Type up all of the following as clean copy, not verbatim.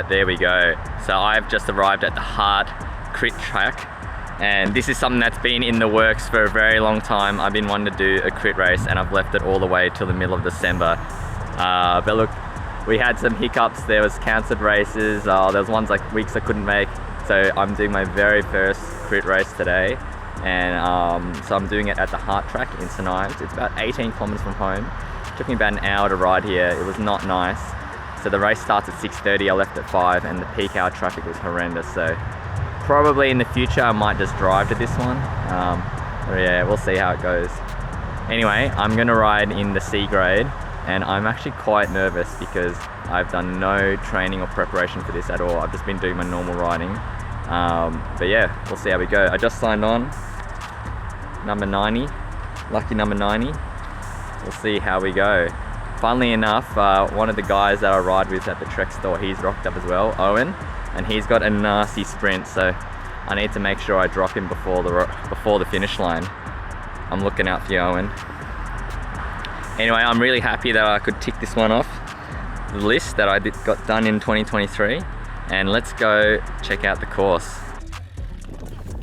Alright, there we go. So I've just arrived at the hard crit track, and this is something that's been in the works for a very long time. I've been wanting to do a crit race, and I've left it all the way till the middle of December. But look, we had some hiccups. There was cancelled races. There was ones like weeks I couldn't make. So I'm doing my very first crit race today, and so I'm doing it at the Hart track in St Ives. It's about 18 kilometers from home. It took me about an hour to ride here. It was not nice. So the race starts at 6:30. I left at 5, and the peak hour traffic was horrendous. So probably in the future I might just drive to this one. But yeah, we'll see how it goes. Anyway, I'm gonna ride in the C grade, and I'm actually quite nervous because I've done no training or preparation for this at all. I've just been doing my normal riding. But yeah, we'll see how we go. I just signed on, number 90, lucky number 90. We'll see how we go. Funnily enough, one of the guys that I ride with at the Trek store, he's rocked up as well, Owen, and he's got a nasty sprint, so I need to make sure I drop him before the finish line. I'm looking out for you, Owen. Anyway, I'm really happy that I could tick this one off the list that I got done in 2023, and let's go check out the course.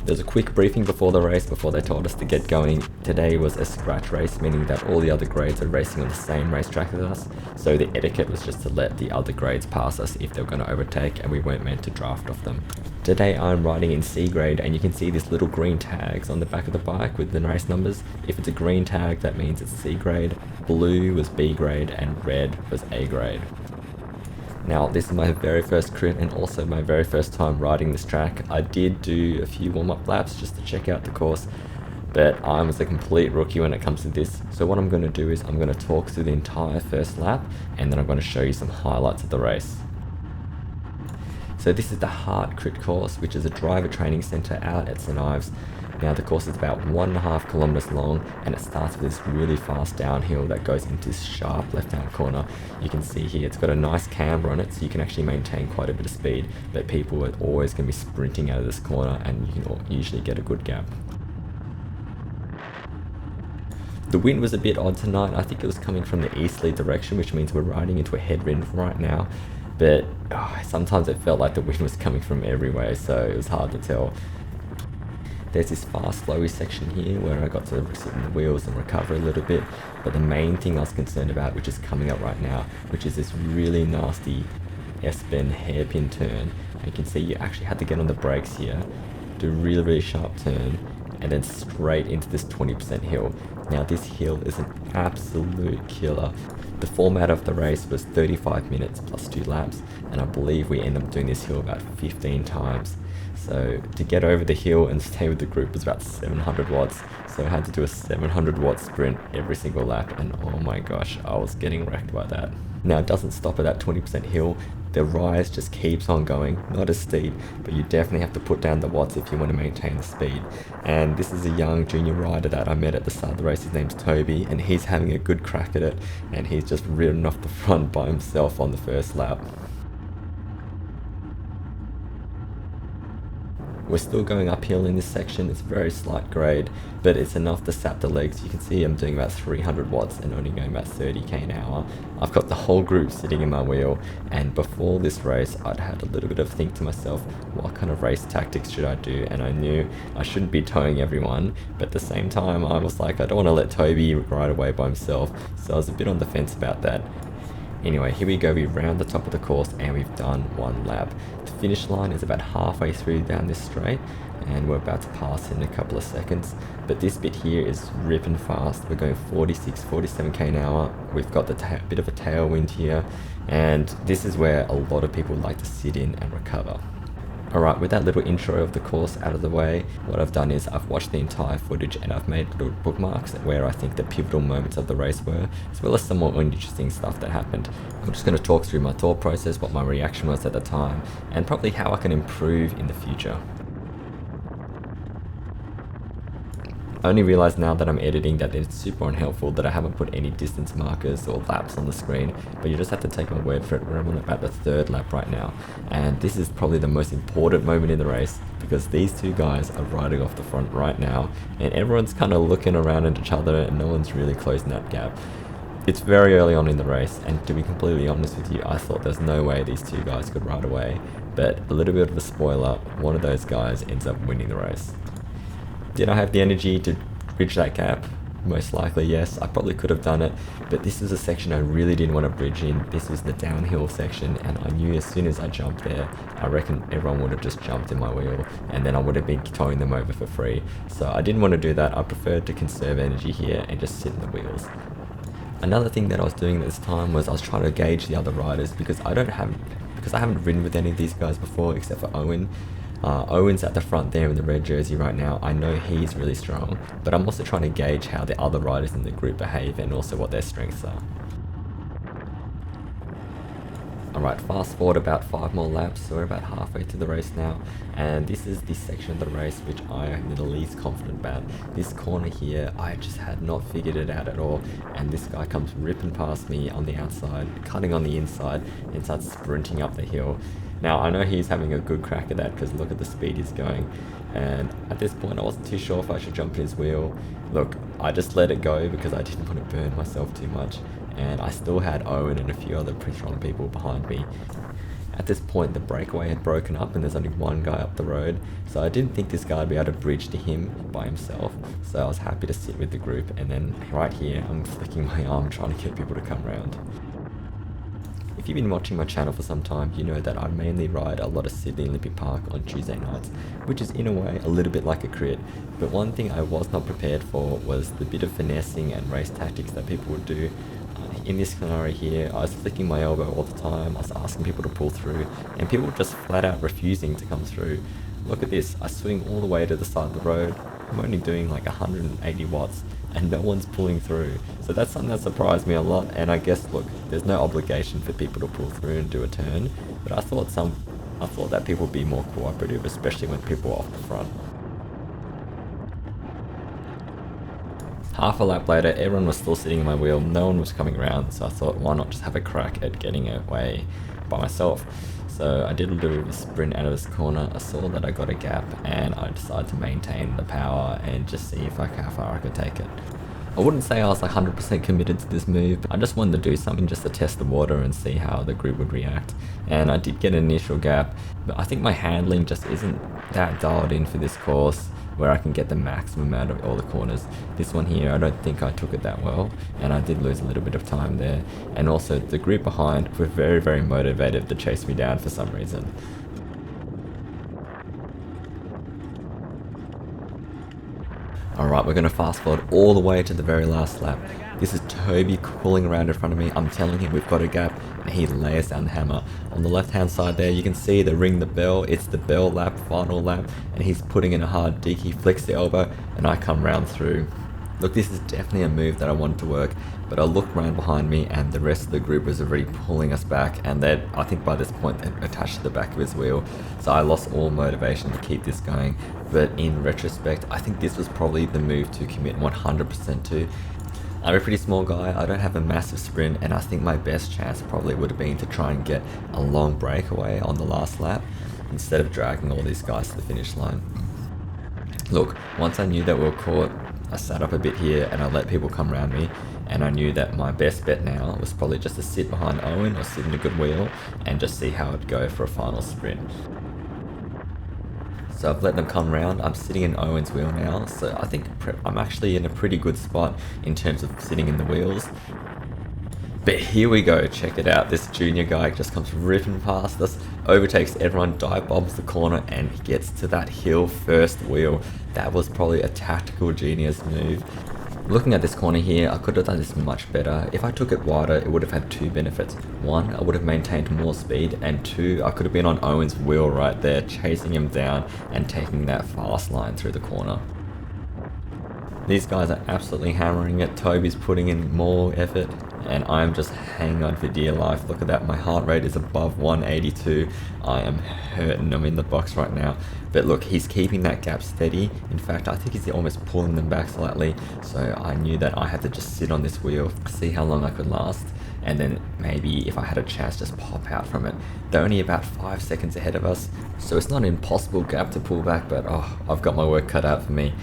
There's a quick briefing before the race before they told us to get going. Today was a scratch race, meaning that all the other grades are racing on the same racetrack as us, so the etiquette was just to let the other grades pass us if they were going to overtake, and we weren't meant to draft off them. Today I'm riding in C grade, and you can see these little green tags on the back of the bike with the race numbers. If it's a green tag, that means it's C grade, blue was B grade, and red was A grade. Now, this is my very first crit and also my very first time riding this track. I did do a few warm-up laps just to check out the course, but I was a complete rookie when it comes to this. So what I'm going to do is I'm going to talk through the entire first lap, and then I'm going to show you some highlights of the race. So this is the Hart Crit course, which is a driver training centre out at St Ives. Now the course is about 1.5 kilometers long, and it starts with this really fast downhill that goes into this sharp left-hand corner. You can see here it's got a nice camber on it, so you can actually maintain quite a bit of speed, but people are always going to be sprinting out of this corner, and you can usually get a good gap. The wind was a bit odd tonight. I think it was coming from the easterly direction, which means we're riding into a headwind right now, but sometimes it felt like the wind was coming from everywhere, so it was hard to tell. There's this fast flowy section here where I got to sit in the wheels and recover a little bit, but the main thing I was concerned about, which is coming up right now, which is this really nasty S-bend hairpin turn. And you can see you actually had to get on the brakes here, do a really sharp turn, and then straight into this 20% hill. Now this hill is an absolute killer. The format of the race was 35 minutes plus 2 laps, and I believe we ended up doing this hill about 15 times. So to get over the hill and stay with the group was about 700 watts. So I had to do a 700 watt sprint every single lap, and oh my gosh, I was getting wrecked by that. Now it doesn't stop at that 20% hill. The rise just keeps on going, not as steep, but you definitely have to put down the watts if you want to maintain the speed. And this is a young junior rider that I met at the start of the race. His name's Toby, and he's having a good crack at it, and he's just ridden off the front by himself on the first lap. We're still going uphill in this section. It's a very slight grade, but it's enough to sap the legs. You can see I'm doing about 300 watts and only going about 30k an hour. I've got the whole group sitting in my wheel, and before this race I'd had a little bit of think to myself, what kind of race tactics should I do? And I knew I shouldn't be towing everyone, but at the same time I was like, I don't want to let Toby ride away by himself, so I was a bit on the fence about that. Anyway, here we go, we round the top of the course and we've done one lap. The finish line is about halfway through down this straight, and we're about to pass in a couple of seconds. But this bit here is ripping fast. We're going 47k an hour. We've got the bit of a tailwind here, and this is where a lot of people like to sit in and recover. Alright, with that little intro of the course out of the way, what I've done is I've watched the entire footage and I've made little bookmarks where I think the pivotal moments of the race were, as well as some more interesting stuff that happened. I'm just going to talk through my thought process, what my reaction was at the time, and probably how I can improve in the future. I only realised now that I'm editing that it's super unhelpful that I haven't put any distance markers or laps on the screen, but you just have to take my word for it. We're on about the third lap right now, and this is probably the most important moment in the race because these two guys are riding off the front right now, and everyone's kind of looking around at each other and no one's really closing that gap. It's very early on in the race, and to be completely honest with you, I thought there's no way these two guys could ride away, but a little bit of a spoiler, one of those guys ends up winning the race. Did I have the energy to bridge that gap? Most likely yes, I probably could have done it, but this was a section I really didn't want to bridge in. This was the downhill section, and I knew as soon as I jumped there, I reckon everyone would have just jumped in my wheel, and then I would have been towing them over for free. So I didn't want to do that. I preferred to conserve energy here and just sit in the wheels. Another thing that I was doing at this time was I was trying to gauge the other riders because I haven't ridden with any of these guys before except for Owen. Owen's at the front there in the red jersey right now. I know he's really strong, but I'm also trying to gauge how the other riders in the group behave and also what their strengths are. Alright, fast forward about 5 more laps, so we're about halfway to the race now, and this is the section of the race which I am the least confident about. This corner here, I just had not figured it out at all, and this guy comes ripping past me on the outside, cutting on the inside, and starts sprinting up the hill. Now, I know he's having a good crack at that because look at the speed he's going, and at this point I wasn't too sure if I should jump in his wheel. Look, I just let it go because I didn't want to burn myself too much, and I still had Owen and a few other pretty strong people behind me. At this point the breakaway had broken up and there's only one guy up the road, so I didn't think this guy would be able to bridge to him by himself, so I was happy to sit with the group, and then right here I'm flicking my arm trying to get people to come around. If you've been watching my channel for some time, you know that I mainly ride a lot of Sydney Olympic Park on Tuesday nights, which is in a way a little bit like a crit, but one thing I was not prepared for was the bit of finessing and race tactics that people would do. In this scenario here, I was flicking my elbow all the time, I was asking people to pull through, and people were just flat out refusing to come through. Look at this, I swing all the way to the side of the road, I'm only doing like 180 watts, and no one's pulling through. So that's something that surprised me a lot, and I guess, look, there's no obligation for people to pull through and do a turn, but I thought that people would be more cooperative, especially when people are off the front. Half a lap later, everyone was still sitting in my wheel, no one was coming around, so I thought why not just have a crack at getting away by myself. So I did a little bit of a sprint out of this corner, I saw that I got a gap, and I decided to maintain the power and just see how far I could take it. I wouldn't say I was like 100% committed to this move, I just wanted to do something just to test the water and see how the group would react. And I did get an initial gap, but I think my handling just isn't that dialed in for this course where I can get the maximum out of all the corners. This one here, I don't think I took it that well, and I did lose a little bit of time there. And also the group behind were very, very motivated to chase me down for some reason. Alright, we're going to fast forward all the way to the very last lap. This is Toby pulling around in front of me. I'm telling him we've got a gap, and he layers down the hammer. On the left hand side there, you can see the ring the bell. It's the bell lap, final lap, and he's putting in a hard dig. He flicks the elbow, and I come round through. Look, this is definitely a move that I wanted to work, but I looked around behind me, and the rest of the group was already pulling us back, and I think by this point they're attached to the back of his wheel, so I lost all motivation to keep this going. But in retrospect, I think this was probably the move to commit 100% to. I'm a pretty small guy, I don't have a massive sprint, and I think my best chance probably would have been to try and get a long breakaway on the last lap, instead of dragging all these guys to the finish line. Look, once I knew that we were caught, I sat up a bit here and I let people come around me, and I knew that my best bet now was probably just to sit behind Owen or sit in a good wheel and just see how it'd go for a final sprint. So I've let them come around, I'm sitting in Owen's wheel now, so I think I'm actually in a pretty good spot in terms of sitting in the wheels. But here we go, check it out, this junior guy just comes ripping past us, overtakes everyone, dive bombs the corner, and he gets to that hill first wheel. That was probably a tactical genius move. Looking at this corner here, I could have done this much better. If I took it wider, it would have had two benefits. One, I would have maintained more speed, and two, I could have been on Owen's wheel right there, chasing him down and taking that fast line through the corner. These guys are absolutely hammering it, Toby's putting in more effort, and I'm just hanging on for dear life. Look at that, my heart rate is above 182. I am hurting, I'm in the box right now. But look, he's keeping that gap steady. In fact, I think he's almost pulling them back slightly. So I knew that I had to just sit on this wheel, see how long I could last, and then maybe if I had a chance, just pop out from it. They're only about 5 seconds ahead of us, so it's not an impossible gap to pull back, but oh, I've got my work cut out for me.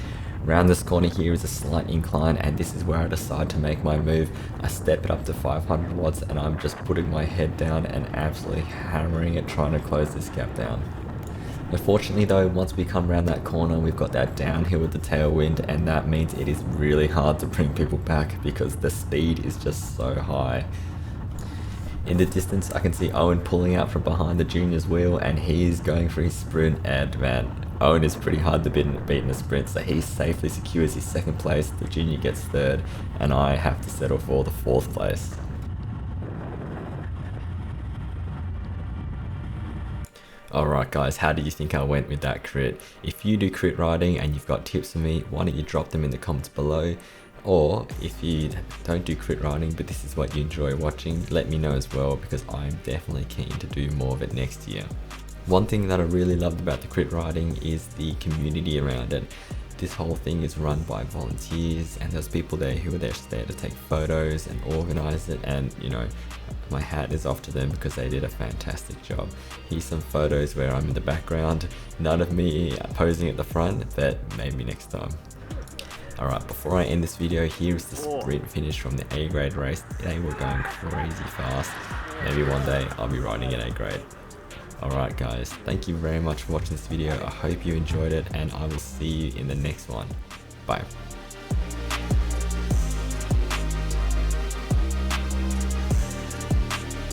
Around this corner here is a slight incline, and this is where I decide to make my move. I step it up to 500 watts and I'm just putting my head down and absolutely hammering it, trying to close this gap down. Unfortunately though, once we come around that corner, we've got that downhill with the tailwind, and that means it is really hard to bring people back because the speed is just so high. In the distance, I can see Owen pulling out from behind the junior's wheel, and he's going for his sprint, and man, Owen is pretty hard to beat in a sprint, so he safely secures his second place, the junior gets third, and I have to settle for the fourth place. Alright guys, how do you think I went with that crit? If you do crit riding and you've got tips for me, why don't you drop them in the comments below? Or if you don't do crit riding but this is what you enjoy watching, let me know as well, because I'm definitely keen to do more of it next year. One thing that I really loved about the crit riding is the community around it. This whole thing is run by volunteers, and there's people there who are just there to take photos and organize it, and you know, my hat is off to them because they did a fantastic job. Here's some photos where I'm in the background, none of me posing at the front, but maybe next time. Alright, before I end this video, here's the sprint finish from the A grade race. They were going crazy fast. Maybe one day I'll be riding an A grade. Alright guys, thank you very much for watching this video. I hope you enjoyed it, and I will see you in the next one. Bye.